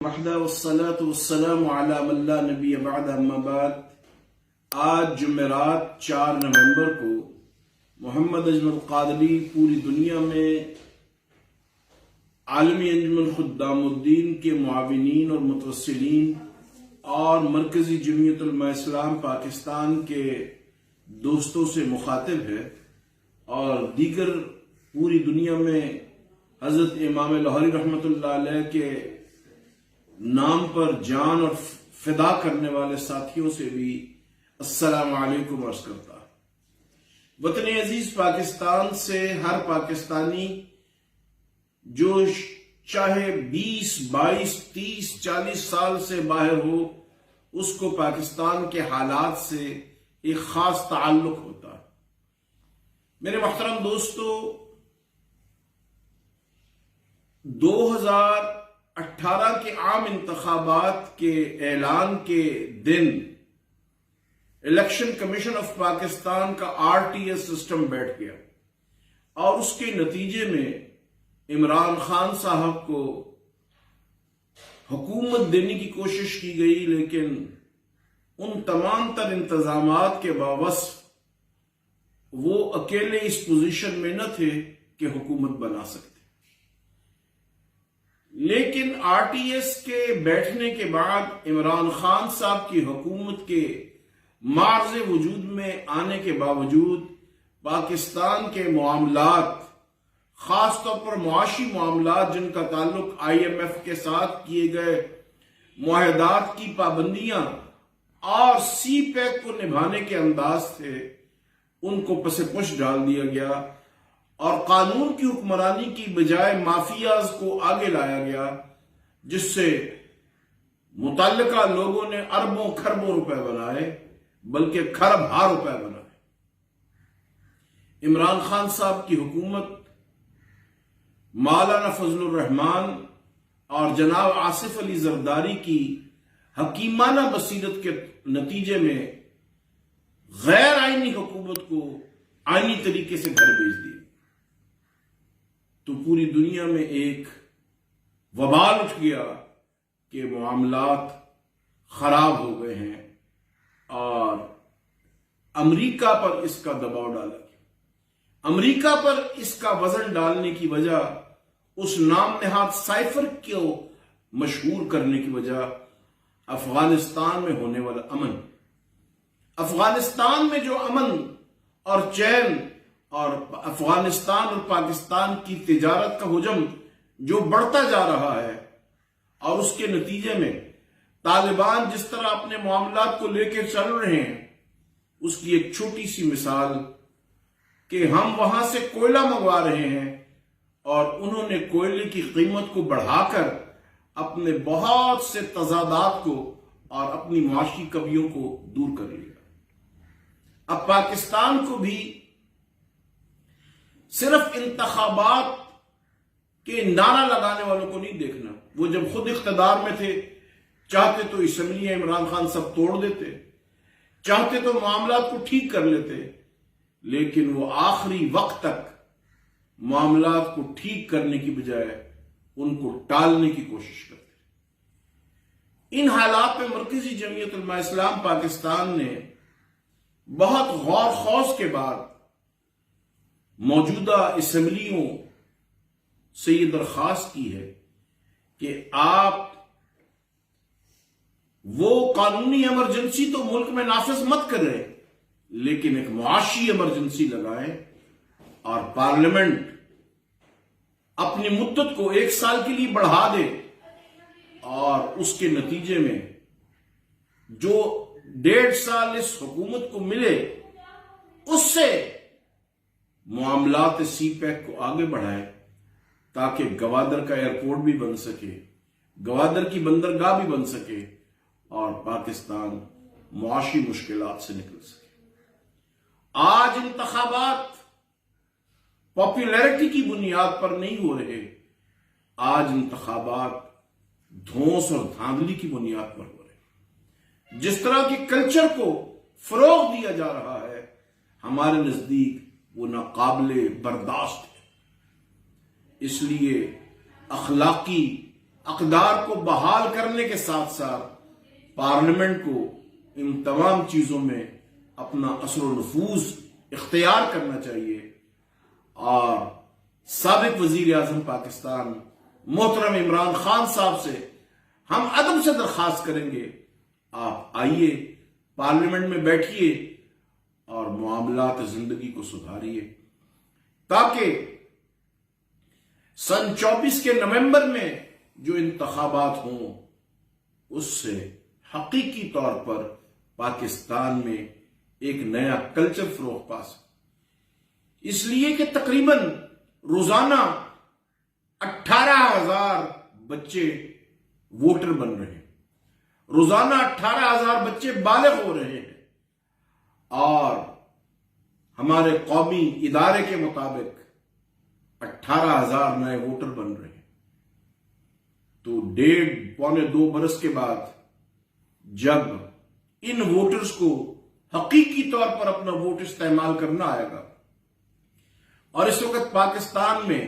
وحدہ والصلاة والسلام علی من لا نبی بعد اما بعد۔ آج جمعرات 4 نومبر کو محمد اجمل قادری پوری دنیا میں عالمی انجمن خدام الدین کے معاونین اور متوسلین اور مرکزی جمعیت علماء اسلام پاکستان کے دوستوں سے مخاطب ہے اور دیگر پوری دنیا میں حضرت امام لاہوری رحمۃ اللہ علیہ کے نام پر جان اور فدا کرنے والے ساتھیوں سے بھی السلام علیکم عرض کرتا۔ وطن عزیز پاکستان سے ہر پاکستانی جو چاہے 20، 22، 30، 40 سال سے باہر ہو، اس کو پاکستان کے حالات سے ایک خاص تعلق ہوتا ہے۔ میرے محترم دوستو، 2018 کے عام انتخابات کے اعلان کے دن الیکشن کمیشن آف پاکستان کا RTS سسٹم بیٹھ گیا اور اس کے نتیجے میں عمران خان صاحب کو حکومت دینے کی کوشش کی گئی، لیکن ان تمام تر انتظامات کے باوجود وہ اکیلے اس پوزیشن میں نہ تھے کہ حکومت بنا سکتے۔ لیکن RTS کے بیٹھنے کے بعد عمران خان صاحب کی حکومت کے معرض وجود میں آنے کے باوجود پاکستان کے معاملات، خاص طور پر معاشی معاملات جن کا تعلق IMF کے ساتھ کیے گئے معاہدات کی پابندیاں اور CPEC کو نبھانے کے انداز تھے، ان کو پس پش ڈال دیا گیا اور قانون کی حکمرانی کی بجائے مافیاز کو آگے لایا گیا، جس سے متعلقہ لوگوں نے اربوں کھربوں روپے بنائے، بلکہ کھرب ہا روپے بنائے۔ عمران خان صاحب کی حکومت مولانا فضل الرحمان اور جناب آصف علی زرداری کی حکیمانہ بصیرت کے نتیجے میں غیر آئینی حکومت کو آئینی طریقے سے گھر بھیج دیا، تو پوری دنیا میں ایک وبال اٹھ گیا کہ معاملات خراب ہو گئے ہیں اور امریکہ پر اس کا دباؤ ڈالا گیا۔ امریکہ پر اس کا وزن ڈالنے کی وجہ، اس نام نہاد سائفر کو مشہور کرنے کی وجہ افغانستان میں ہونے والا امن۔ افغانستان میں جو امن اور چین اور افغانستان اور پاکستان کی تجارت کا حجم جو بڑھتا جا رہا ہے، اور اس کے نتیجے میں طالبان جس طرح اپنے معاملات کو لے کے چل رہے ہیں، اس کی ایک چھوٹی سی مثال کہ ہم وہاں سے کوئلہ منگوا رہے ہیں اور انہوں نے کوئلے کی قیمت کو بڑھا کر اپنے بہت سے تضادات کو اور اپنی معاشی کمیوں کو دور کر لیا۔ اب پاکستان کو بھی صرف انتخابات کے نعرہ لگانے والوں کو نہیں دیکھنا۔ وہ جب خود اقتدار میں تھے، چاہتے تو اسمبلی عمران خان سب توڑ دیتے، چاہتے تو معاملات کو ٹھیک کر لیتے، لیکن وہ آخری وقت تک معاملات کو ٹھیک کرنے کی بجائے ان کو ٹالنے کی کوشش کرتے۔ ان حالات میں مرکزی جمعیت علماء اسلام پاکستان نے بہت غور خوض کے بعد موجودہ اسمبلیوں سے یہ درخواست کی ہے کہ آپ وہ قانونی ایمرجنسی تو ملک میں نافذ مت کریں، لیکن ایک معاشی ایمرجنسی لگائیں اور پارلیمنٹ اپنی مدت کو 1 سال کے لیے بڑھا دے، اور اس کے نتیجے میں جو 1.5 سال اس حکومت کو ملے، اس سے معاملات CPEC کو آگے بڑھائے تاکہ گوادر کا ایئرپورٹ بھی بن سکے، گوادر کی بندرگاہ بھی بن سکے اور پاکستان معاشی مشکلات سے نکل سکے۔ آج انتخابات پاپولیرٹی کی بنیاد پر نہیں ہو رہے، آج انتخابات دھونس اور دھاندلی کی بنیاد پر ہو رہے۔ جس طرح کے کلچر کو فروغ دیا جا رہا ہے، ہمارے نزدیک وہ ناقابل برداشت ہے۔ اس لیے اخلاقی اقدار کو بحال کرنے کے ساتھ ساتھ پارلیمنٹ کو ان تمام چیزوں میں اپنا اثر و نفوذ اختیار کرنا چاہیے، اور سابق وزیر اعظم پاکستان محترم عمران خان صاحب سے ہم ادب سے درخواست کریں گے، آپ آئیے پارلیمنٹ میں بیٹھیے اور معاملات زندگی کو سدھاریے، تاکہ سن 24 کے نومبر میں جو انتخابات ہوں اس سے حقیقی طور پر پاکستان میں ایک نیا کلچر فروغ پا سکے۔ اس لیے کہ تقریباً روزانہ 18,000 بچے ووٹر بن رہے ہیں، روزانہ 18,000 بچے بالغ ہو رہے ہیں، اور ہمارے قومی ادارے کے مطابق 18,000 نئے ووٹر بن رہے ہیں۔ تو 1.5-2 برس کے بعد جب ان ووٹرز کو حقیقی طور پر اپنا ووٹ استعمال کرنا آئے گا، اور اس وقت پاکستان میں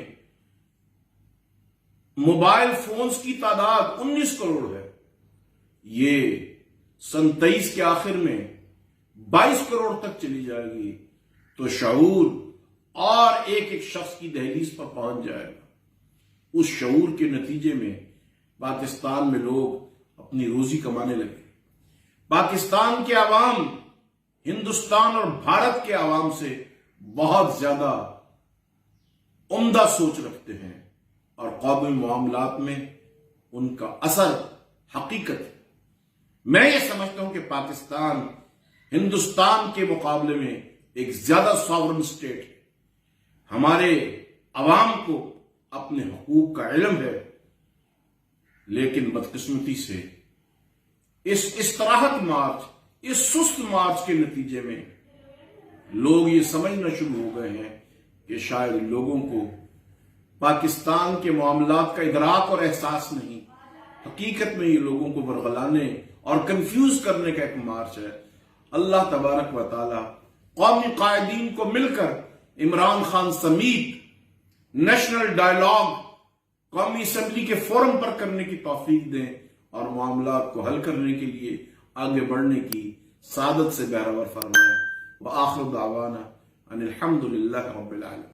موبائل فونز کی تعداد 19 کروڑ ہے، یہ سن 23 کے آخر میں 22 کروڑ تک چلی جائے گی، تو شعور اور ایک ایک شخص کی دہلیز پر پہنچ جائے گا۔ اس شعور کے نتیجے میں پاکستان میں لوگ اپنی روزی کمانے لگے۔ پاکستان کے عوام ہندوستان اور بھارت کے عوام سے بہت زیادہ عمدہ سوچ رکھتے ہیں، اور قومی معاملات میں ان کا اثر حقیقت ہے۔ میں یہ سمجھتا ہوں کہ پاکستان ہندوستان کے مقابلے میں ایک زیادہ ساورن اسٹیٹ ہے۔ ہمارے عوام کو اپنے حقوق کا علم ہے، لیکن بدقسمتی سے اس استراحت مارچ، اس سست مارچ کے نتیجے میں لوگ یہ سمجھنا شروع ہو گئے ہیں کہ شاید لوگوں کو پاکستان کے معاملات کا ادراک اور احساس نہیں۔ حقیقت میں یہ لوگوں کو برگلانے اور کنفیوز کرنے کا ایک مارچ ہے۔ اللہ تبارک و تعالی قومی قائدین کو مل کر عمران خان سمیت نیشنل ڈائیلاگ قومی اسمبلی کے فورم پر کرنے کی توفیق دیں، اور معاملات کو حل کرنے کے لیے آگے بڑھنے کی سعادت سے بہرور فرمائیں۔ وآخر دعوانا ان الحمد للہ رب العالمین۔